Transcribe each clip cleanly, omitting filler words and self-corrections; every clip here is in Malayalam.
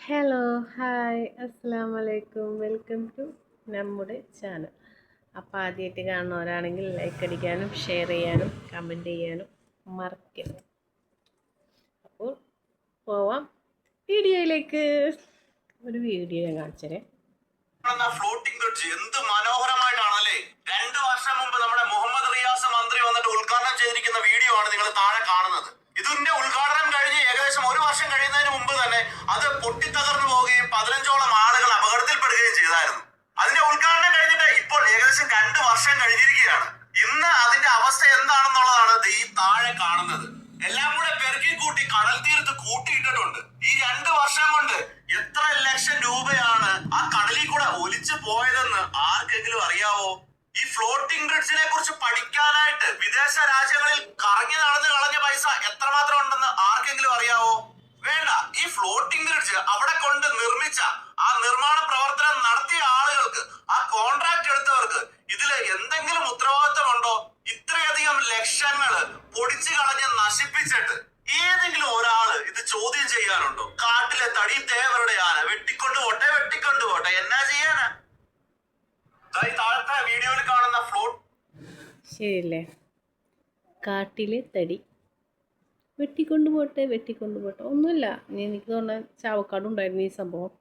ഹലോ, ഹായ്, അസ്സാം വലൈക്കും. വെൽക്കം ടു നമ്മുടെ ചാനൽ. അപ്പോൾ ആദ്യമായിട്ട് കാണുന്നവരാണെങ്കിൽ ലൈക്ക് അടിക്കാനും ഷെയർ ചെയ്യാനും കമൻറ്റ് ചെയ്യാനും മറക്കരുത്. അപ്പോൾ പോവാം വീഡിയോയിലേക്ക്. ഒരു വീഡിയോ ഞാൻ കാണിച്ചേ. ഫ്ലോട്ടിംഗ് ബ്രിഡ്ജ് എന്ത് മനോഹരമായിട്ടാണല്ലേ. 2 വർഷം മുമ്പ് നമ്മുടെ മുഹമ്മദ് റിയാസ് മന്ത്രി വന്നിട്ട് ഉദ്ഘാടനം ചെയ്തിരിക്കുന്ന വീഡിയോ ആണ് നിങ്ങൾ താഴെ കാണുന്നത്. ഇതിന്റെ ഉദ്ഘാടനം കഴിഞ്ഞ് ഏകദേശം 1 വർഷം കഴിയുന്നതിന് മുമ്പ് തന്നെ അത് പൊട്ടിത്തകർന്നു പോവുകയും 15ഓളം ആളുകൾ അപകടത്തിൽപ്പെടുകയും ചെയ്തായിരുന്നു. അതിന്റെ ഉദ്ഘാടനം കഴിഞ്ഞിട്ട് ഇപ്പോൾ ഏകദേശം 2 വർഷം കഴിഞ്ഞിരിക്കുകയാണ്. ഇന്ന് അതിന്റെ അവസ്ഥ എന്താണെന്നുള്ളതാണ് ഈ താഴെ കാണുന്നത്. എല്ലാം കൂടെ പെരുക്കി കൂട്ടി കടൽ തീരത്ത് കൂട്ടിയിട്ടിട്ടുണ്ട്. ഈ 2 വർഷം കൊണ്ട് എത്ര ലക്ഷം രൂപയാണ് ആ കടലിൽ കൂടെ ഒലിച്ചു പോയതെന്ന് ആർക്കെങ്കിലും അറിയാവോ? ഈ ഫ്ലോട്ടിംഗ് ബ്രിഡ്ജിനെ കുറിച്ച് പഠിക്കാനായിട്ട് വിദേശ രാജ്യങ്ങളിൽ കറങ്ങി നടന്ന് കളഞ്ഞ പൈസ എത്രമാത്രം ഉണ്ടെന്ന് ആർക്കെങ്കിലും അറിയാവോ? വേണ്ട. ഈ ഫ്ലോട്ടിംഗ് ബ്രിഡ്ജ് അവിടെ കൊണ്ട് നിർമ്മിച്ച ആ നിർമ്മാണ പ്രവർത്തനം നടത്തിയ ആളുകൾക്ക്, ആ കോൺട്രാക്ട് എടുത്തവർക്ക് ഇതില് എന്തെങ്കിലും ഉത്തരവാദിത്തമുണ്ടോ? ഇത്രയധികം ലക്ഷങ്ങള് പൊടിച്ചു കളഞ്ഞ് നശിപ്പിച്ചിട്ട് ഏതെങ്കിലും ഒരാള് ഇത് ചോദ്യം ചെയ്യാനുണ്ടോ? കാട്ടിലെ തടി തേവരുടെ ആന വെട്ടിക്കൊണ്ടുപോട്ടെ, എന്നാ ചെയ്യാനാ? താഴത്തെ വീഡിയോയിൽ കാണുന്ന ഫ്ലോട്ട് ശരിയല്ലേ? കാട്ടിലെ തടി വെട്ടിക്കൊണ്ടുപോട്ടെ. ഒന്നുമില്ല, എനിക്ക് തോന്നുന്ന ചാവക്കാട് ഉണ്ടായിരുന്നു ഈ സംഭവം.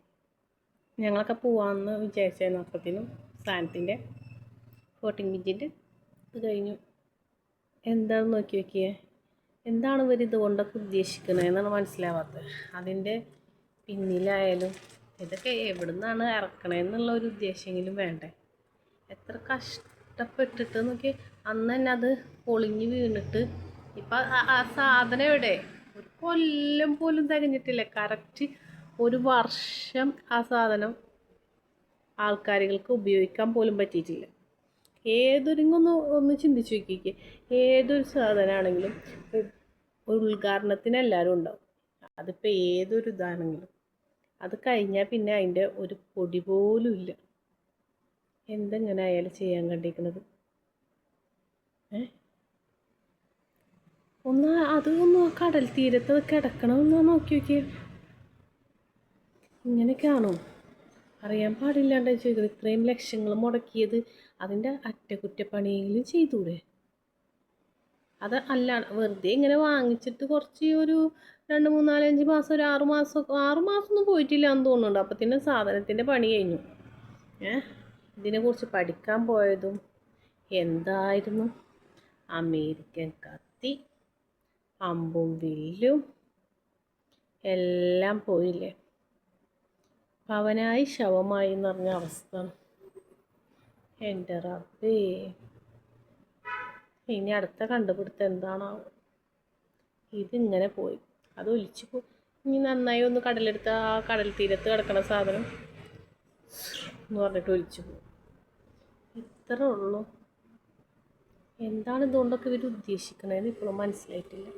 ഞങ്ങളൊക്കെ പോവാമെന്ന് വിചാരിച്ചായിരുന്നു. അപ്പത്തിനും സാധനത്തിൻ്റെ ഫ്ലോട്ടിംഗ് ബ്രിഡ്ജിൻ്റെ ഇത് കഴിഞ്ഞു. എന്താണെന്ന് നോക്കിയേ. എന്താണ് ഇവർ ഇതുകൊണ്ടൊക്കെ ഉദ്ദേശിക്കുന്നത് എന്നാണ് മനസ്സിലാവാത്തത്. അതിൻ്റെ പിന്നിലായാലും ഇതൊക്കെ എവിടെ നിന്നാണ് ഇറക്കണതെന്നുള്ള ഒരു ഉദ്ദേശമെങ്കിലും വേണ്ടേ? എത്ര കഷ്ടപ്പെട്ടിട്ട് നോക്കി. അന്ന് തന്നെ അത് പൊളിഞ്ഞ് വീണിട്ട് ഇപ്പം ആ സാധനം എവിടെ? ഒരു കൊല്ലം പോലും തികഞ്ഞിട്ടില്ല. കറക്റ്റ് 1 വർഷം ആ സാധനം ആൾക്കാരുകൾക്ക് ഉപയോഗിക്കാൻ പോലും പറ്റിയിട്ടില്ല. ഒന്ന് ചിന്തിച്ച് നോക്കിക്കേ. ഏതൊരു സാധനമാണെങ്കിലും ഉദ്ഘാടനത്തിന് എല്ലാവരും ഉണ്ടാവും. അതിപ്പോൾ ഏതൊരു ഇതാണെങ്കിലും അത് കഴിഞ്ഞാൽ പിന്നെ അതിൻ്റെ ഒരു പൊടി പോലും ഇല്ല. എന്തെങ്ങനെ ആയാലും ചെയ്യാൻ കണ്ടിരിക്കുന്നത്? അതൊന്ന് കടൽ തീരത്ത് കിടക്കണമെന്ന് നോക്കി നോക്കിയേ. ഇങ്ങനെയൊക്കെയാണോ? അറിയാൻ പാടില്ലാണ്ട് ചെയ്തത്. ഇത്രയും ലക്ഷങ്ങൾ മുടക്കിയത് അതിൻ്റെ അറ്റകുറ്റപ്പണിയെങ്കിലും ചെയ്തൂടെ? അത് അല്ല, വെറുതെ ഇങ്ങനെ വാങ്ങിച്ചിട്ട് കുറച്ച് ഒരു 2, 3, 4, 5 മാസം, ഒരു 6 മാസമൊന്നും പോയിട്ടില്ല എന്ന് തോന്നുന്നുണ്ട്. അപ്പത്തിന് സാധനത്തിൻ്റെ പണി കഴിഞ്ഞു. ഇതിനെക്കുറിച്ച് പഠിക്കാൻ പോയതും എന്തായിരുന്നു? അമേരിക്കൻ കത്തി, അമ്പും വില്ലും എല്ലാം പോയില്ലേ? പവനായി ശവമായി എന്ന് പറഞ്ഞ അവസ്ഥ. എൻ്റെ റബ്ബേ, ഇനി അടുത്ത കണ്ടുപിടുത്തം എന്താണാവോ? ഇതിങ്ങനെ പോയി, അത് ഒലിച്ചു പോയി. ഇനി നന്നായി ഒന്ന് കടലെടുത്ത ആ കടൽ തീരത്ത് കിടക്കണ സാധനം എന്ന് പറഞ്ഞിട്ട് ഒലിച്ചു പോകും. ഇത്ര ഉള്ളൂ. എന്താണ് ഇതുകൊണ്ടൊക്കെ ഇവർ ഉദ്ദേശിക്കണതെന്ന് ഇപ്പോഴും മനസ്സിലായിട്ടില്ല.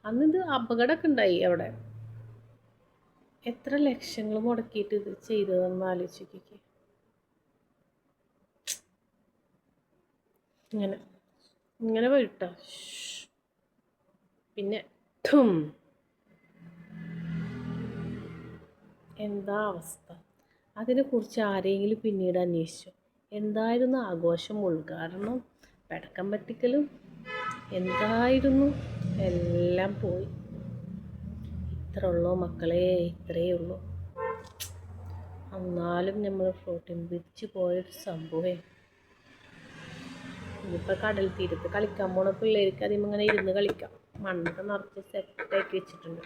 അന്നിത് അപകടമൊക്കെ ഉണ്ടായി അവിടെ. എത്ര ലക്ഷങ്ങൾ മുടക്കിയിട്ട് ഇത് ചെയ്തതെന്ന് ആലോചിച്ച് നോക്കിക്കേ. ഇങ്ങനെ പോയിട്ടോ. പിന്നെ എന്താ അവസ്ഥ? അതിനെക്കുറിച്ച് ആരെങ്കിലും പിന്നീട് അന്വേഷിച്ചു? എന്തായിരുന്നു ആഘോഷം, ഉദ്ഘാടനം, പടക്കം പറ്റിക്കലും എന്തായിരുന്നു? എല്ലാം പോയി. ഇത്ര ഉള്ളൂ മക്കളെ, ഇത്രയേ ഉള്ളൂ. എന്നാലും നമ്മൾ ഫ്ലോട്ടിംഗ് ബ്രിഡ്ജ് പോയൊരു സംഭവം. ഇനിയിപ്പോൾ കടൽ തീരത്ത് കളിക്കാൻ പോണ പിള്ളേർക്ക് അതിന് ഇങ്ങനെ ഇരുന്ന് കളിക്കാം. മണ്ണൊക്കെ നിറച്ച് സെറ്റാക്കി വെച്ചിട്ടുണ്ട്.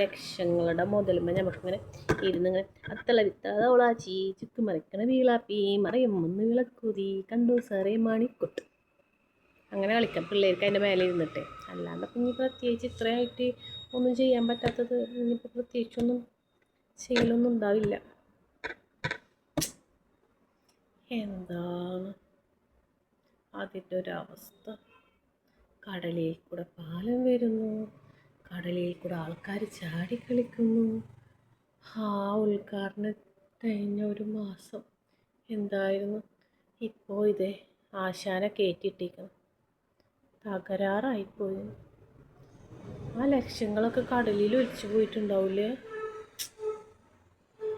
ലക്ഷങ്ങളുടെ മുതലുമ്പോൾ നമുക്കിങ്ങനെ ഇരുന്നിങ്ങനെ അത്തള വിത്താളാച്ചി ചുക്ക് മറിക്കണ വീളാപ്പി മറിയമ്മന്ന് വിളക്കൂതി കണ്ടു സാറേ മാണിക്കൊട്ട്. അങ്ങനെ കളിക്കാം പിള്ളേർക്ക് അതിൻ്റെ മേലെ ഇരുന്നിട്ട്. അല്ലാണ്ട് ഇനി പ്രത്യേകിച്ച് ഇത്രയായിട്ട് ഒന്നും ചെയ്യാൻ പറ്റാത്തത് ഇനിയിപ്പോൾ പ്രത്യേകിച്ചൊന്നും ചെയ്യലൊന്നും ഉണ്ടാവില്ല. എന്താണ് അതിൻ്റെ ഒരവസ്ഥ? കടലിൽ കൂടെ പാലം വരുന്നു, കടലിൽ കൂടെ ആൾക്കാർ ചാടിക്കളിക്കുന്നു. ഉദ്ഘാടനം കഴിഞ്ഞ 1 മാസം എന്തായിരുന്നു? ഇപ്പോൾ ഇതേ ആശാനെ കയറ്റിയിട്ടിരിക്കണം. തകരാറായിപ്പോയി. ആ ലക്ഷങ്ങളൊക്കെ കടലിൽ ഒലിച്ചു പോയിട്ടുണ്ടാവില്ലേ?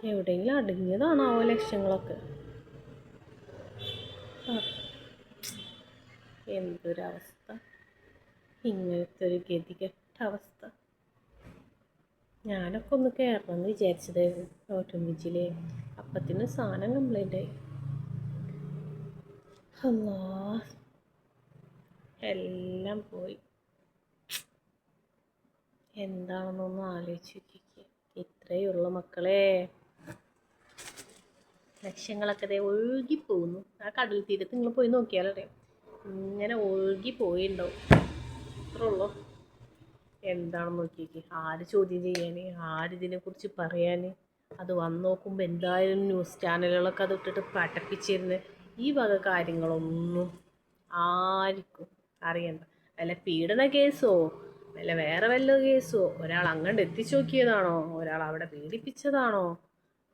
എവിടെയെങ്കിലും അടങ്ങിയതാണാവോ ലക്ഷ്യങ്ങളൊക്കെ. ആ, എന്തൊരവസ്ഥ, ഇങ്ങനത്തെ ഒരു ഗതികെട്ട അവസ്ഥ. ഞാനൊക്കെ ഒന്ന് കയറണമെന്ന് വിചാരിച്ചതായിരുന്നു ഓട്ടോമിച്ചില്. അപ്പത്തിന് സാധനം കംപ്ലൈൻ്റ് ആയി. അല്ലാ, എല്ലാം പോയി. എന്താണെന്നൊന്നും ആലോചിച്ച് നോക്കിക്കേ. ഇത്രയുള്ള മക്കളെ, ലക്ഷ്യങ്ങളൊക്കെ ദേ ഒഴുകിപ്പോകുന്നു. ആ കടൽ തീരത്ത് നിങ്ങൾ പോയി നോക്കിയാലറിയാം, ഇങ്ങനെ ഒഴുകി പോയിണ്ടാവും. അത്രേ ഉള്ളൂ. എന്താണെന്ന് നോക്കിയേക്ക്. ആര് ചോദ്യം ചെയ്യാൻ, ആരിതിനെക്കുറിച്ച് പറയാൻ? അത് വന്ന് നോക്കുമ്പോൾ എന്തായാലും ന്യൂസ് ചാനലുകളൊക്കെ അത് ഇട്ടിട്ട് പഠിപ്പിച്ചിരുന്ന് ഈ വക കാര്യങ്ങളൊന്നും ആർക്കും അറിയണ്ട. വല്ല പീഡന കേസോ വല്ല വേറെ വല്ല കേസോ, ഒരാൾ അങ്ങോട്ട് എത്തിച്ചു നോക്കിയതാണോ, ഒരാൾ അവിടെ പീഡിപ്പിച്ചതാണോ,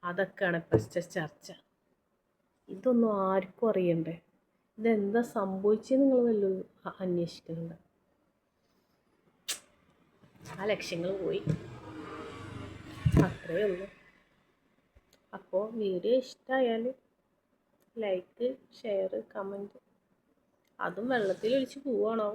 അതൊക്കെയാണ് ഇപ്പോഴത്തെ ചർച്ച. ഇതൊന്നും ആർക്കും അറിയണ്ടേ? ഇതെന്താ സംഭവിച്ചത് നിങ്ങൾ വല്ലതും അന്വേഷിക്കുന്നുണ്ട്? ആ ലക്ഷ്യങ്ങൾ പോയി, അത്രയേ ഉള്ളൂ. അപ്പോൾ വീഡിയോ ഇഷ്ടമായാൽ ലൈക്ക്, ഷെയർ, കമൻറ്റ്. അതും വെള്ളത്തിലൊഴിച്ച് പോവാണോ?